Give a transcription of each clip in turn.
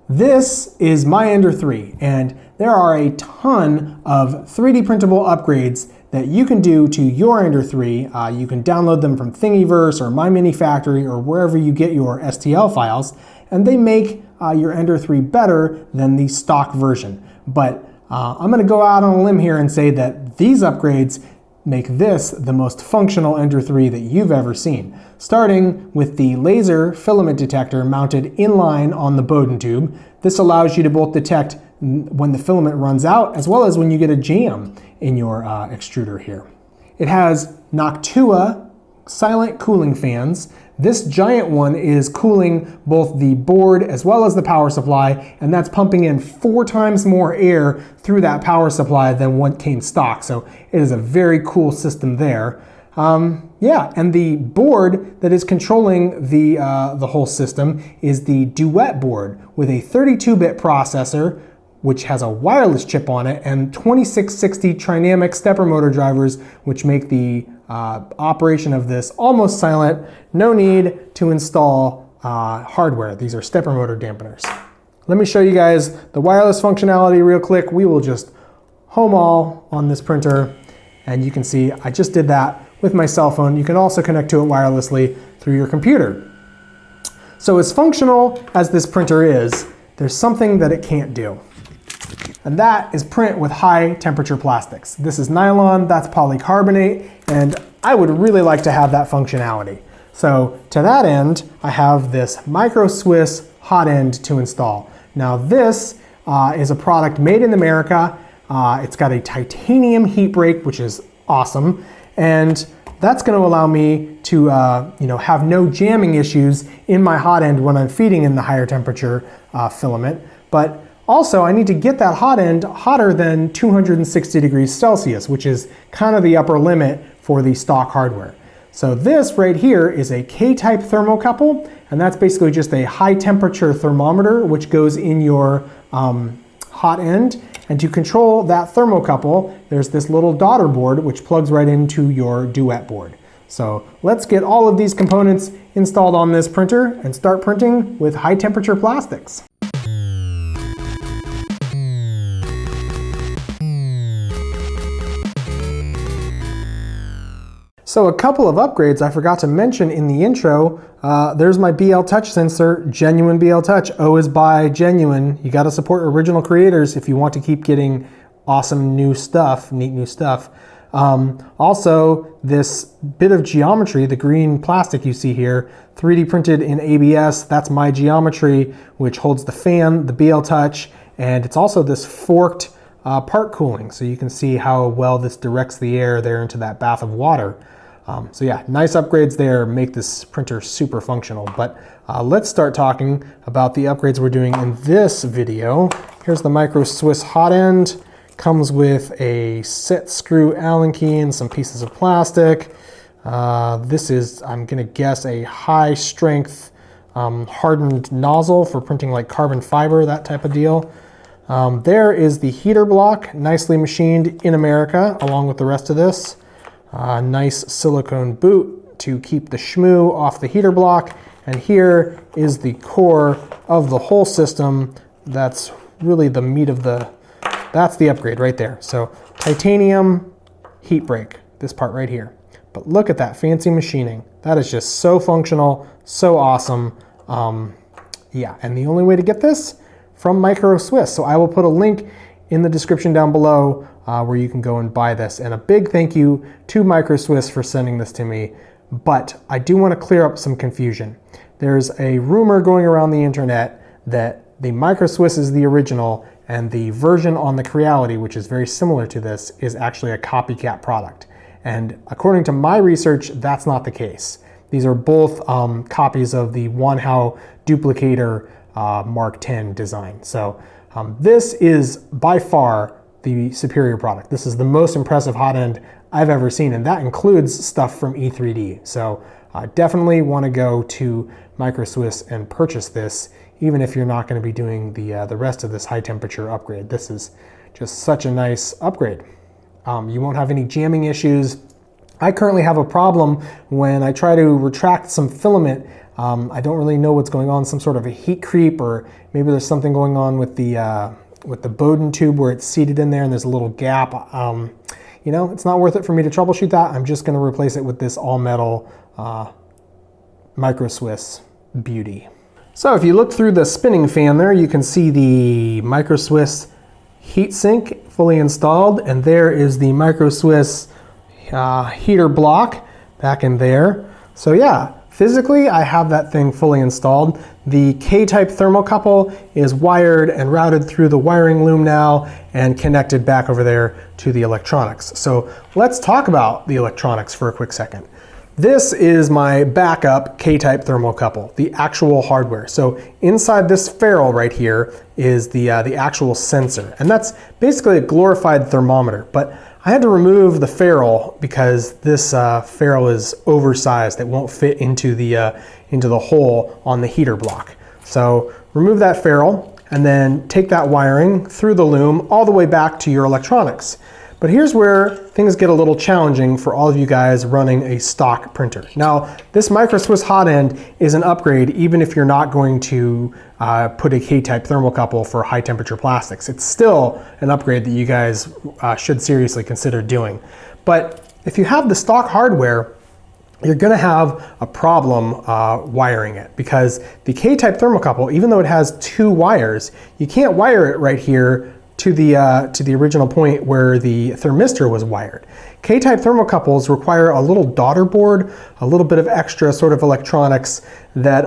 This is my Ender 3, and there are a ton of 3D printable upgrades that you can do to your Ender 3. You can download them from Thingiverse or My Mini Factory or wherever you get your STL files, and they make your Ender 3 better than the stock version. But I'm going to go out on a limb here and say that these upgrades make this the most functional Ender 3 that you've ever seen. Starting with the laser filament detector mounted inline on the Bowden tube. This allows you to both detect when the filament runs out as well as when you get a jam in your extruder here. It has Noctua silent cooling fans. This giant one is cooling both the board as well as the power supply, and that's pumping in 4 times more air through that power supply than what came stock. So it is a very cool system there. And the board that is controlling the whole system is the Duet Board with a 32-bit processor, which has a wireless chip on it, and 2660 trinamic stepper motor drivers, which make the operation of this almost silent. No need to install hardware. These are stepper motor dampeners. Let me show you guys the wireless functionality real quick. We will just home all on this printer, and you can see I just did that with my cell phone. You can also connect to it wirelessly through your computer. So as functional as this printer is, there's something that it can't do. And that is print with high temperature plastics. This is nylon, that's polycarbonate, and I would really like to have that functionality. So to that end, I have this Micro Swiss Hotend to install. Now this is a product made in America. It's got a titanium heat break, which is awesome. And that's going to allow me to have no jamming issues in my hot end when I'm feeding in the higher temperature filament. But also, I need to get that hot end hotter than 260 degrees Celsius, which is kind of the upper limit for the stock hardware. So this right here is a K-type thermocouple, and that's basically just a high temperature thermometer which goes in your hot end. And to control that thermocouple, there's this little Daughterboard which plugs right into your Duet board. So let's get all of these components installed on this printer and start printing with high temperature plastics. So a couple of upgrades I forgot to mention in the intro. There's my BL Touch sensor, genuine BL Touch. O is by genuine. You got to support original creators if you want to keep getting awesome new stuff, neat new stuff. Also, this bit of geometry, the green plastic you see here, 3D printed in ABS. That's my geometry, which holds the fan, the BL Touch, and it's also this forked part cooling. So you can see how well this directs the air there into that bath of water. So yeah, nice upgrades there, make this printer super functional. But let's start talking about the upgrades we're doing in this video. Here's the Micro Swiss Hotend. Comes with a set screw Allen key and some pieces of plastic. This is, I'm gonna guess, a high strength hardened nozzle for printing like carbon fiber, that type of deal. There is the heater block, nicely machined in America, along with the rest of this. Nice silicone boot to keep the shmoo off the heater block. And here is the core of the whole system. That's really the meat of that's the upgrade right there. So titanium heat break, this part right here. But look at that fancy machining. That is just so functional, so awesome. Yeah, and the only way to get this from Micro Swiss. So I will put a link in the description down below where you can go and buy this. And a big thank you to Micro Swiss for sending this to me. But I do want to clear up some confusion. There's a rumor going around the internet that the Micro Swiss is the original and the version on the Creality, which is very similar to this, is actually a copycat product. And according to my research, that's not the case. These are both copies of the Wanhao duplicator Mark X design. So this is by far the superior product. This is the most impressive hot end I've ever seen, and that includes stuff from E3D. So definitely want to go to Micro Swiss and purchase this, even if you're not going to be doing the rest of this high temperature upgrade. This is just such a nice upgrade. You won't have any jamming issues. I currently have a problem when I try to retract some filament. I don't really know what's going on, some sort of a heat creep, or maybe there's something going on with the Bowden tube where it's seated in there and there's a little gap. You know, it's not worth it for me to troubleshoot that. I'm just going to replace it with this all metal Micro Swiss beauty. So if you look through the spinning fan there, you can see the Micro Swiss heatsink fully installed, and there is the Micro Swiss heater block back in there. So yeah, physically I have that thing fully installed. The K-type thermocouple is wired and routed through the wiring loom now and connected back over there to the electronics. So let's talk about the electronics for a quick second. This is my backup K-type thermocouple, the actual hardware. So inside this ferrule right here is the actual sensor, and that's basically a glorified thermometer. But I had to remove the ferrule because this ferrule is oversized. It won't fit into the hole on the heater block. So remove that ferrule and then take that wiring through the loom all the way back to your electronics. But here's where things get a little challenging for all of you guys running a stock printer. Now, this Micro Swiss Hotend is an upgrade even if you're not going to put a K-type thermocouple for high temperature plastics. It's still an upgrade that you guys should seriously consider doing. But if you have the stock hardware, you're gonna have a problem wiring it, because the K-type thermocouple, even though it has two wires, you can't wire it right here to the original point where the thermistor was wired. K-type thermocouples require a little Daughterboard, a little bit of extra sort of electronics that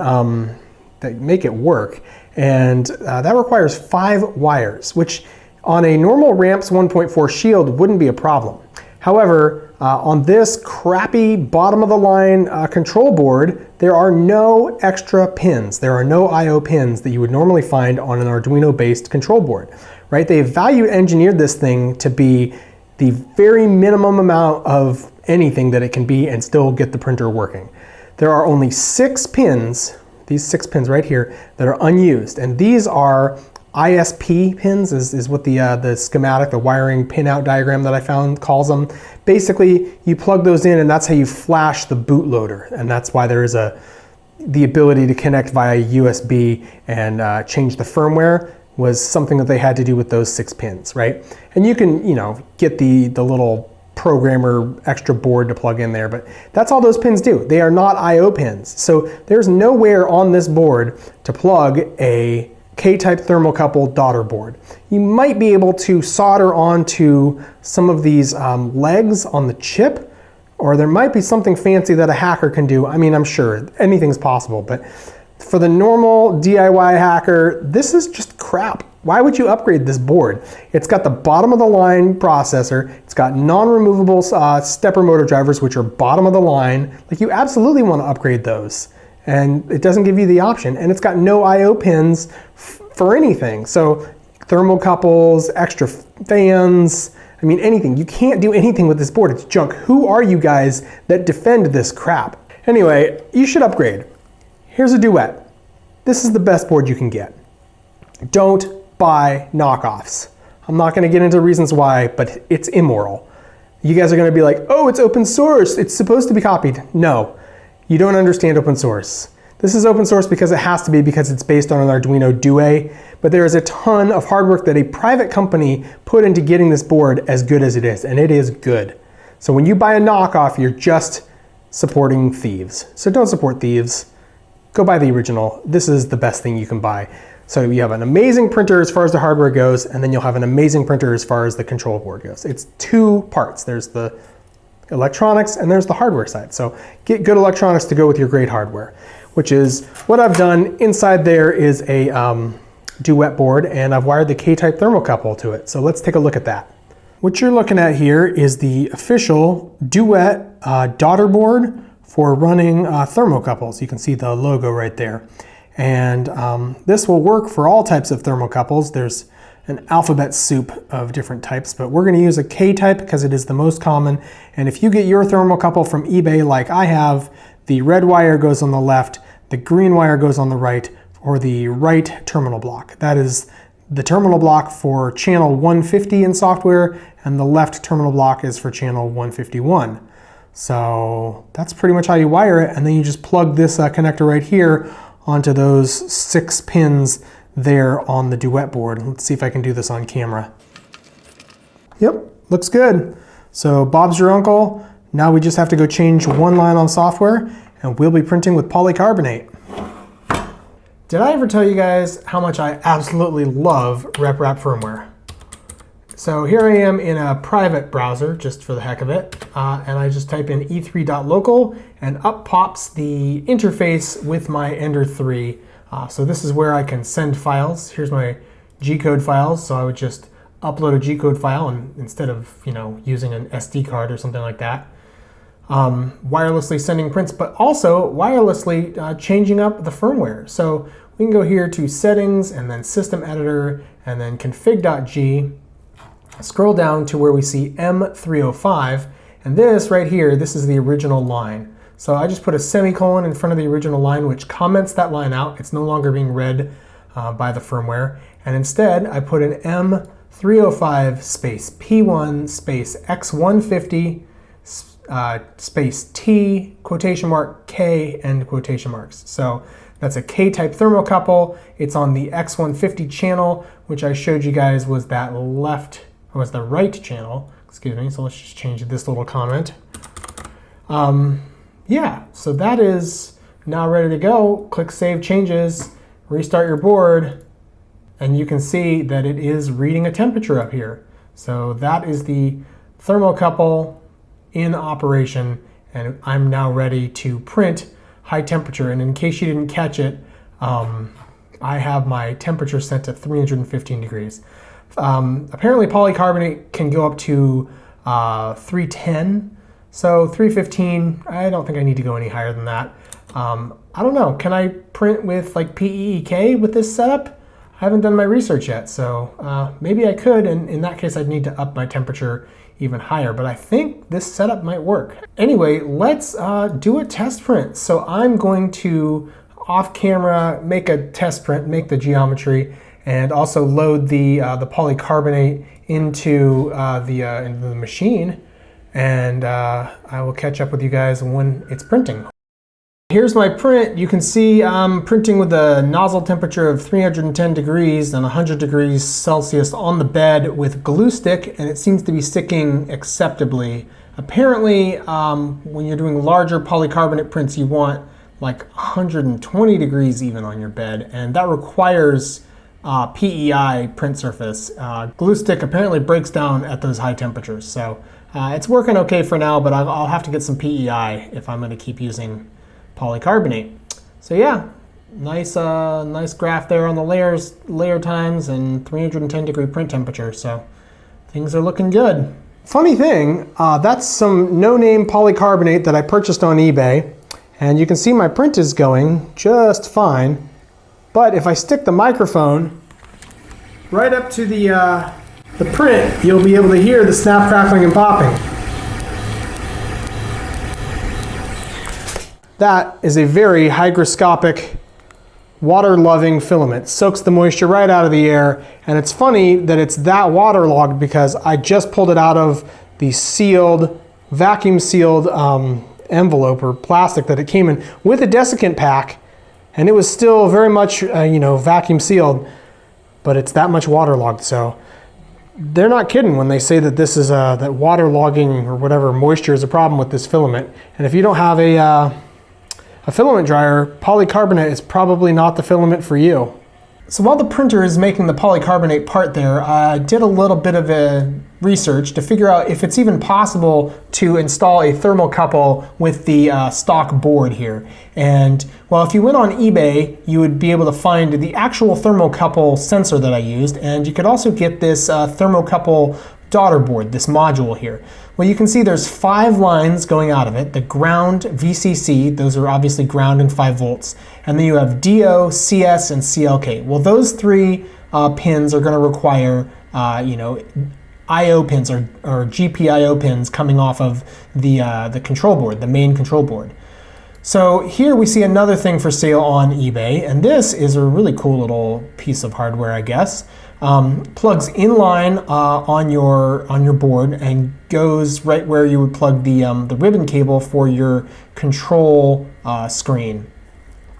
make it work, and that requires 5 wires, which on a normal Ramps 1.4 shield wouldn't be a problem. However, on this crappy bottom of the line control board, there are no extra pins. There are no I/O pins that you would normally find on an Arduino based control board, right? They've value engineered this thing to be the very minimum amount of anything that it can be and still get the printer working. There are only 6 pins, these 6 pins right here, that are unused, and these are ISP pins is what the schematic, the wiring pinout diagram that I found calls them. Basically, you plug those in and that's how you flash the bootloader, and that's why there is the ability to connect via USB and change the firmware was something that they had to do with those 6 pins, right? And you can, you know, get the little programmer extra board to plug in there, but that's all those pins do. They are not I/O pins. So there's nowhere on this board to plug a K-type thermocouple Daughterboard. You might be able to solder onto some of these legs on the chip, or there might be something fancy that a hacker can do. I mean, I'm sure anything's possible, but for the normal DIY hacker, this is just crap. Why would you upgrade this board? It's got the bottom of the line processor. It's got non-removable stepper motor drivers, which are bottom of the line. Like, you absolutely want to upgrade those. And it doesn't give you the option. And it's got no I/O pins for anything. So thermocouples, extra fans, I mean, anything. You can't do anything with this board. It's junk. Who are you guys that defend this crap? Anyway, you should upgrade. Here's a Duet. This is the best board you can get. Don't buy knockoffs. I'm not gonna get into reasons why, but it's immoral. You guys are gonna be like, oh, it's open source. It's supposed to be copied. No. You don't understand open source. This is open source because it has to be, because it's based on an Arduino Duet, but there is a ton of hard work that a private company put into getting this board as good as it is, and it is good. So when you buy a knockoff, you're just supporting thieves. So don't support thieves. Go buy the original. This is the best thing you can buy. So you have an amazing printer as far as the hardware goes, and then you'll have an amazing printer as far as the control board goes. It's 2 parts. There's the electronics and there's the hardware side. So get good electronics to go with your great hardware, which is what I've done. Inside there is a Duet board, and I've wired the K-type thermocouple to it. So let's take a look at that. What you're looking at here is the official Duet Daughterboard for running thermocouples. You can see the logo right there. And this will work for all types of thermocouples. There's an alphabet soup of different types, but we're gonna use a K-type because it is the most common. And if you get your thermocouple from eBay like I have, the red wire goes on the left, the green wire goes on the right, or the right terminal block. That is the terminal block for channel 150 in software, and the left terminal block is for channel 151. So that's pretty much how you wire it, and then you just plug this connector right here onto those 6 pins there on the Duet board. Let's see if I can do this on camera. Yep, looks good. So Bob's your uncle. Now we just have to go change one line on software, and we'll be printing with polycarbonate. Did I ever tell you guys how much I absolutely love RepRap firmware? So here I am in a private browser, just for the heck of it, and I just type in e3.local, and up pops the interface with my Ender 3. So this is where I can send files. Here's my G-code files, so I would just upload a G-code file and instead of using an SD card or something like that. Wirelessly sending prints, but also wirelessly changing up the firmware. So we can go here to Settings, and then System Editor, and then config.g. Scroll down to where we see M305, and this right here, this is the original line. So I just put a semicolon in front of the original line, which comments that line out. It's no longer being read by the firmware. And instead, I put an M305 space P1 space X150 space T quotation mark K end quotation marks. So that's a K-type thermocouple. It's on the X150 channel, which I showed you guys was that the right channel, excuse me. So let's just change this little comment. Yeah, so that is now ready to go. Click Save Changes, restart your board, and you can see that it is reading a temperature up here. So that is the thermocouple in operation, and I'm now ready to print high temperature. And in case you didn't catch it, I have my temperature set to 315 degrees. Apparently polycarbonate can go up to 310. So 315, I don't think I need to go any higher than that. I don't know, can I print with like PEEK with this setup? I haven't done my research yet, so maybe I could, and in that case I'd need to up my temperature even higher, but I think this setup might work. Anyway, let's do a test print. So I'm going to, off camera, make a test print, make the geometry, and also load the polycarbonate into the machine. And I will catch up with you guys when it's printing. Here's my print. You can see I'm printing with a nozzle temperature of 310 degrees and 100 degrees Celsius on the bed with glue stick, and it seems to be sticking acceptably. Apparently, when you're doing larger polycarbonate prints, you want like 120 degrees even on your bed, and that requires PEI print surface. Glue stick apparently breaks down at those high temperatures, so it's working okay for now, but I'll have to get some PEI if I'm going to keep using polycarbonate. So yeah, nice graph there on the layer times and 310 degree print temperature, so things are looking good. Funny thing, that's some no-name polycarbonate that I purchased on eBay, and you can see my print is going just fine. But if I stick the microphone right up to the print, you'll be able to hear the snap, crackling, and popping. That is a very hygroscopic, water-loving filament. Soaks the moisture right out of the air, and it's funny that it's that waterlogged because I just pulled it out of the sealed, vacuum-sealed envelope or plastic that it came in with a desiccant pack, and it was still very much, vacuum sealed, but it's that much waterlogged. So they're not kidding when they say that this is that waterlogging or whatever moisture is a problem with this filament. And if you don't have a filament dryer, polycarbonate is probably not the filament for you. So while the printer is making the polycarbonate part there, I did a little bit of a research to figure out if it's even possible to install a thermocouple with the stock board here. And well, if you went on eBay, you would be able to find the actual thermocouple sensor that I used, and you could also get this thermocouple Daughterboard, this module here. Well, you can see there's 5 lines going out of it. The ground, VCC, those are obviously ground and 5 volts. And then you have DO, CS, and CLK. Well, those 3 pins are going to require, IO pins or GPIO pins coming off of the control board, the main control board. So here we see another thing for sale on eBay, and this is a really cool little piece of hardware, I guess. Plugs inline on your board and goes right where you would plug the ribbon cable for your control screen.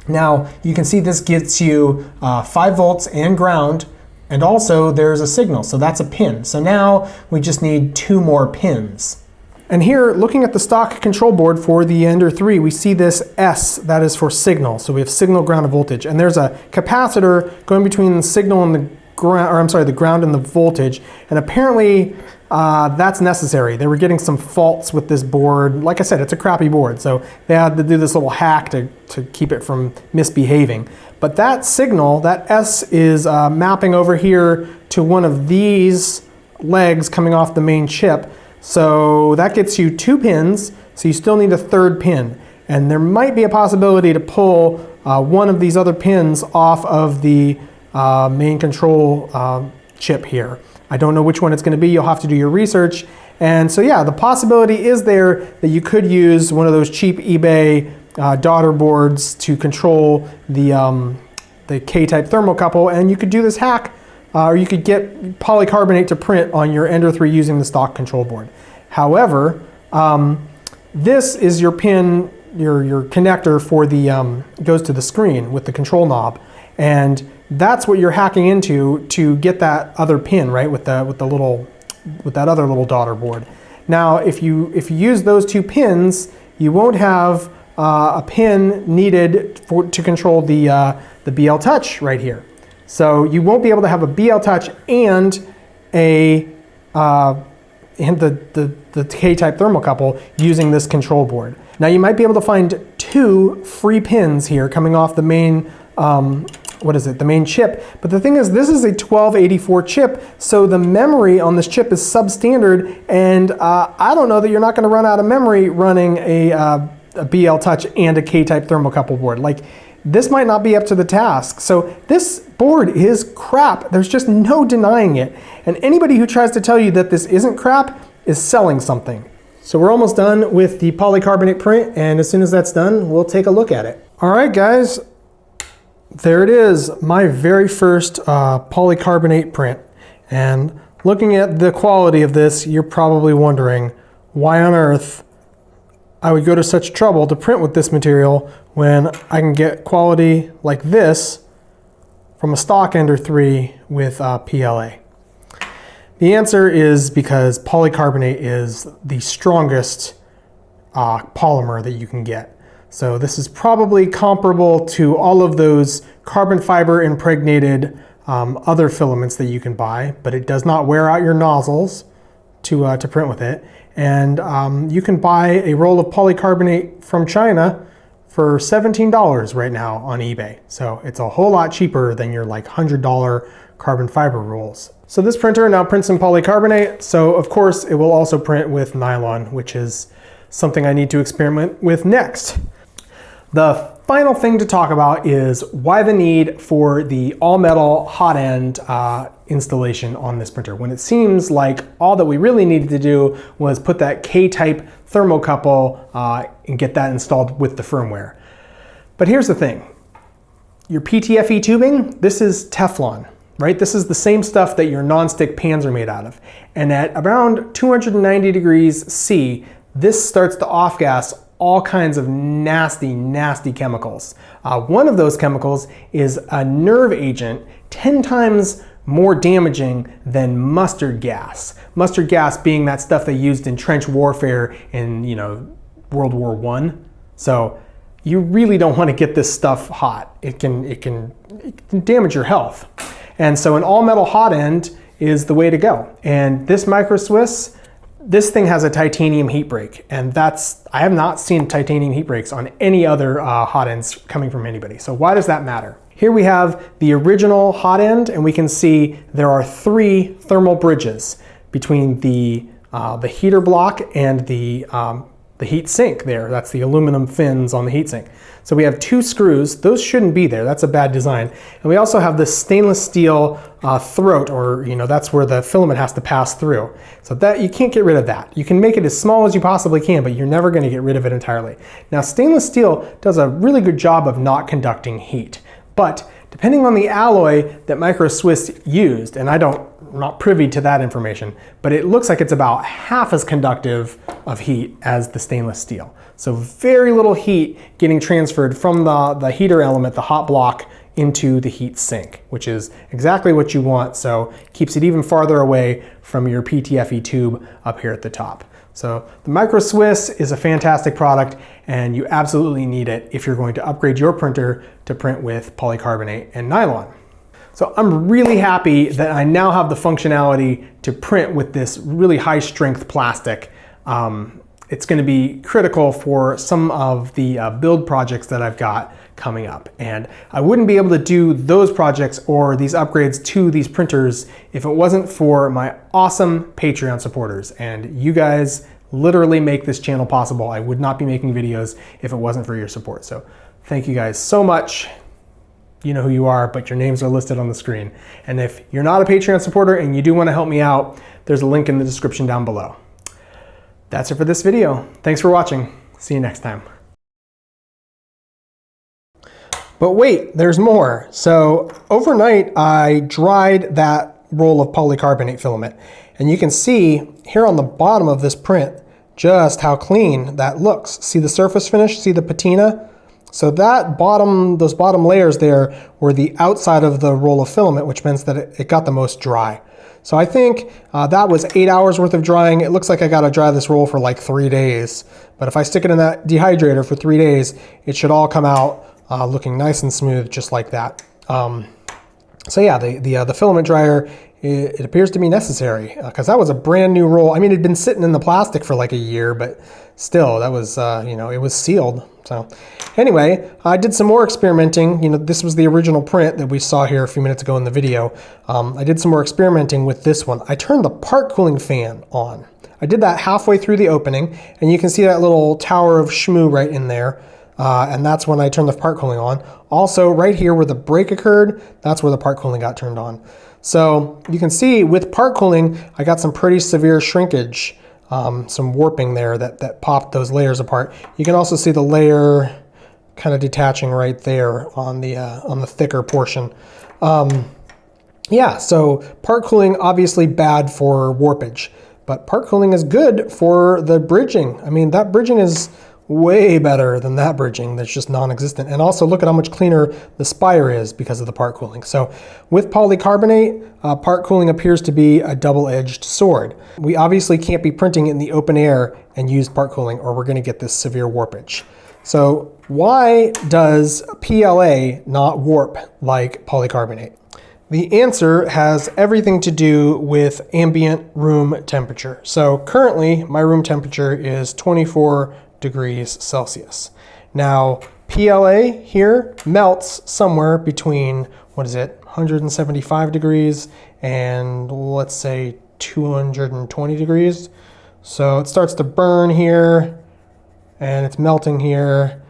Now you can see this gets you 5 volts and ground, and also there's a signal, so that's a pin. So now we just need 2 more pins. And here, looking at the stock control board for the Ender 3, we see this S, that is for signal. So we have signal, ground, and voltage. And there's a capacitor going between the signal and the ground, or I'm sorry, the ground and the voltage. And apparently that's necessary. They were getting some faults with this board. Like I said, it's a crappy board, so they had to do this little hack to keep it from misbehaving. But that signal, that S, is mapping over here to one of these legs coming off the main chip. So that gets you 2 pins, so you still need a 3rd pin. And there might be a possibility to pull one of these other pins off of the main control chip here. I don't know which one it's going to be. You'll have to do your research. And so yeah, the possibility is there that you could use one of those cheap eBay daughter boards to control the K-type thermocouple, and you could do this hack. Or you could get polycarbonate to print on your Ender 3 using the stock control board. However, this is your pin, your connector for the goes to the screen with the control knob, and that's what you're hacking into to get that other pin, right, with that other little daughter board. Now, if you use those 2 pins, you won't have a pin needed to control the BL Touch right here. So you won't be able to have a BL Touch and the K-type thermocouple using this control board. Now you might be able to find 2 free pins here coming off the main, the main chip. But the thing is, this is a 1284 chip, so the memory on this chip is substandard, and I don't know that you're not going to run out of memory running a BL Touch and a K-type thermocouple board. Like, this might not be up to the task. So this board is crap. There's just no denying it. And anybody who tries to tell you that this isn't crap is selling something. So we're almost done with the polycarbonate print, and as soon as that's done, we'll take a look at it. All right, guys, there it is, my very first polycarbonate print. And looking at the quality of this, you're probably wondering why on earth I would go to such trouble to print with this material when I can get quality like this from a stock Ender 3 with PLA. The answer is because polycarbonate is the strongest polymer that you can get. So this is probably comparable to all of those carbon fiber impregnated other filaments that you can buy, but it does not wear out your nozzles to print with it. And you can buy a roll of polycarbonate from China for $17 right now on eBay. So it's a whole lot cheaper than your like $100 carbon fiber rolls. So this printer now prints in polycarbonate. So of course it will also print with nylon, which is something I need to experiment with next. The final thing to talk about is why the need for the all-metal Hotend installation on this printer, when it seems like all that we really needed to do was put that K-type thermocouple and get that installed with the firmware. But here's the thing. Your PTFE tubing, this is Teflon, right? This is the same stuff that your nonstick pans are made out of. And at around 290 degrees C, this starts to off-gas all kinds of nasty, nasty chemicals. One of those chemicals is a nerve agent 10 times more damaging than mustard gas. Mustard gas being that stuff they used in trench warfare in, World War I. So you really don't want to get this stuff hot. It can damage your health. And so an all-metal Hotend is the way to go. And this Micro Swiss, this thing has a titanium heat break, and I have not seen titanium heat breaks on any other Hotends coming from anybody. So why does that matter? Here we have the original Hotend, and we can see there are 3 thermal bridges between the heater block and the heat sink there. That's the aluminum fins on the heat sink. So we have 2 screws. Those shouldn't be there. That's a bad design. And we also have this stainless steel throat, or that's where the filament has to pass through. So that you can't get rid of that. You can make it as small as you possibly can, but you're never going to get rid of it entirely. Now, stainless steel does a really good job of not conducting heat, but depending on the alloy that Micro Swiss used, and I'm not privy to that information, but it looks like it's about half as conductive of heat as the stainless steel. So very little heat getting transferred from the heater element, the hot block, into the heat sink, which is exactly what you want. So keeps it even farther away from your PTFE tube up here at the top. So the Micro Swiss is a fantastic product, and you absolutely need it if you're going to upgrade your printer to print with polycarbonate and nylon. So I'm really happy that I now have the functionality to print with this really high strength plastic. It's going to be critical for some of the build projects that I've got coming up. And I wouldn't be able to do those projects or these upgrades to these printers if it wasn't for my awesome Patreon supporters. And you guys literally make this channel possible. I would not be making videos if it wasn't for your support. So thank you guys so much. You know who you are, but your names are listed on the screen. And if you're not a Patreon supporter and you do want to help me out, there's a link in the description down below. That's it for this video. Thanks for watching. See you next time. But wait, there's more. So overnight, I dried that roll of polycarbonate filament. And you can see here on the bottom of this print just how clean that looks. See the surface finish? See the patina? So that those bottom layers there were the outside of the roll of filament, which means that it got the most dry. So I think that was 8 hours worth of drying. It looks like I gotta dry this roll for like 3 days. But if I stick it in that dehydrator for 3 days, it should all come out looking nice and smooth, just like that. So yeah, the filament dryer, it appears to be necessary because that was a brand new roll. I mean, it'd been sitting in the plastic for like a year, but still, that was, it was sealed. So anyway, I did some more experimenting. This was the original print that we saw here a few minutes ago in the video. I did some more experimenting with this one. I turned the part cooling fan on. I did that halfway through the opening, and you can see that little tower of shmoo right in there. And that's when I turned the part cooling on. Also, right here where the break occurred, that's where the part cooling got turned on. So you can see with part cooling, I got some pretty severe shrinkage, some warping there that popped those layers apart. You can also see the layer kind of detaching right there on the thicker portion. Yeah, so part cooling obviously bad for warpage, but part cooling is good for the bridging. I mean, that bridging is way better than that bridging that's just non-existent. And also look at how much cleaner the spire is because of the part cooling. So with polycarbonate, part cooling appears to be a double-edged sword. We obviously can't be printing in the open air and use part cooling, or we're going to get this severe warpage. So why does PLA not warp like polycarbonate? The answer has everything to do with ambient room temperature. So currently my room temperature is 24 degrees Celsius. Now, PLA here melts somewhere between, 175 degrees and let's say 220 degrees. So it starts to burn here, and it's melting here,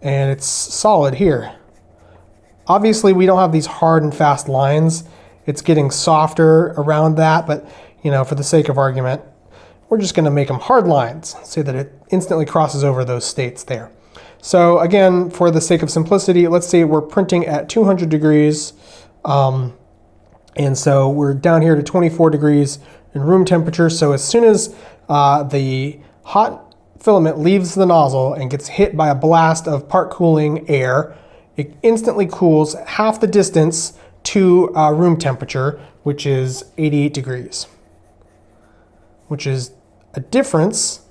and it's solid here. Obviously, we don't have these hard and fast lines. It's getting softer around that, but for the sake of argument, we're just going to make them hard lines, so that it instantly crosses over those states there. So again, for the sake of simplicity, let's say we're printing at 200 degrees, and so we're down here to 24 degrees in room temperature. So as soon as the hot filament leaves the nozzle and gets hit by a blast of part cooling air, it instantly cools half the distance to room temperature, which is 88 degrees, which is a difference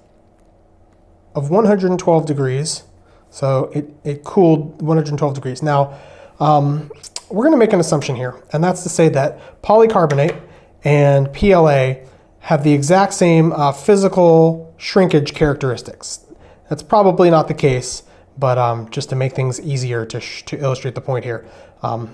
of 112 degrees. So it cooled 112 degrees. Now, we're going to make an assumption here, and that's to say that polycarbonate and PLA have the exact same physical shrinkage characteristics. That's probably not the case, but just to make things easier to illustrate the point here.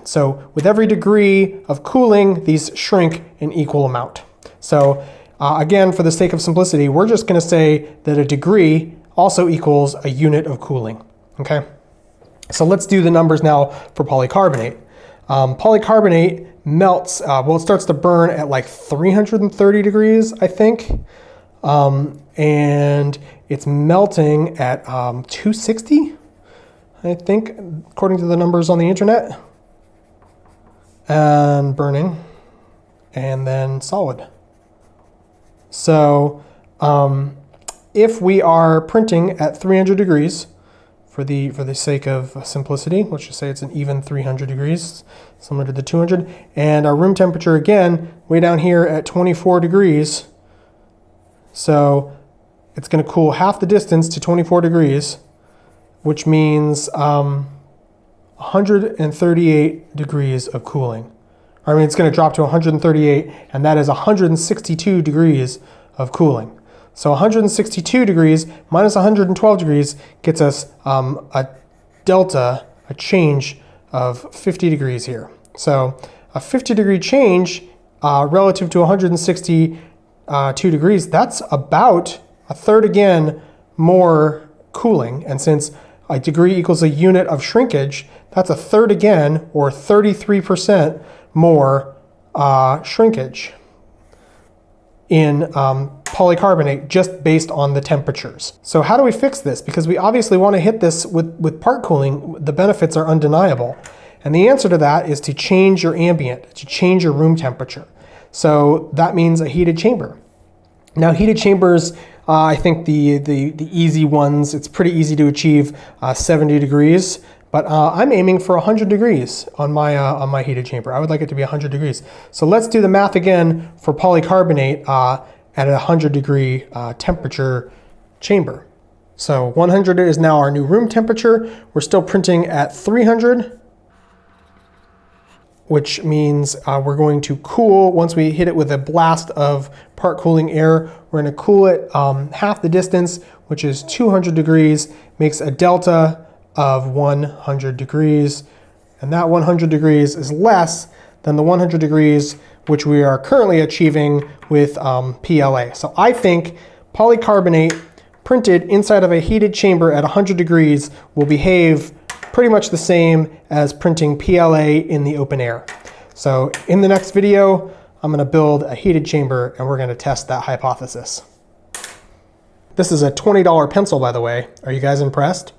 So with every degree of cooling, these shrink an equal amount. So again, for the sake of simplicity, we're just going to say that a degree also equals a unit of cooling, okay? So let's do the numbers now for polycarbonate. Polycarbonate melts, well, it starts to burn at like 330 degrees, I think. And it's melting at 260, I think, according to the numbers on the internet. And burning, and then solid. So if we are printing at 300 degrees, for the sake of simplicity, let's just say it's an even 300 degrees, similar to the 200, and our room temperature again, way down here at 24 degrees. So it's going to cool half the distance to 24 degrees, which means 138 degrees of cooling. I mean, it's going to drop to 138, and that is 162 degrees of cooling. So 162 degrees minus 112 degrees gets us a delta, a change of 50 degrees here. So a 50 degree change relative to 162 degrees, that's about a third again more cooling. And since a degree equals a unit of shrinkage, that's a third again, or 33% more shrinkage in polycarbonate just based on the temperatures. So how do we fix this? Because we obviously want to hit this with part cooling. The benefits are undeniable. And the answer to that is to change your ambient, to change your room temperature. So that means a heated chamber. Now heated chambers, I think the easy ones, it's pretty easy to achieve 70 degrees. But I'm aiming for 100 degrees on my heated chamber. I would like it to be 100 degrees. So let's do the math again for polycarbonate at a 100 degree temperature chamber. So 100 is now our new room temperature. We're still printing at 300, which means we're going to cool, once we hit it with a blast of part cooling air, we're going to cool it half the distance, which is 200 degrees, makes a delta of 100 degrees, and that 100 degrees is less than the 100 degrees which we are currently achieving with PLA. So I think polycarbonate printed inside of a heated chamber at 100 degrees will behave pretty much the same as printing PLA in the open air. So in the next video, I'm going to build a heated chamber and we're going to test that hypothesis. This is a $20 pencil, by the way. Are you guys impressed?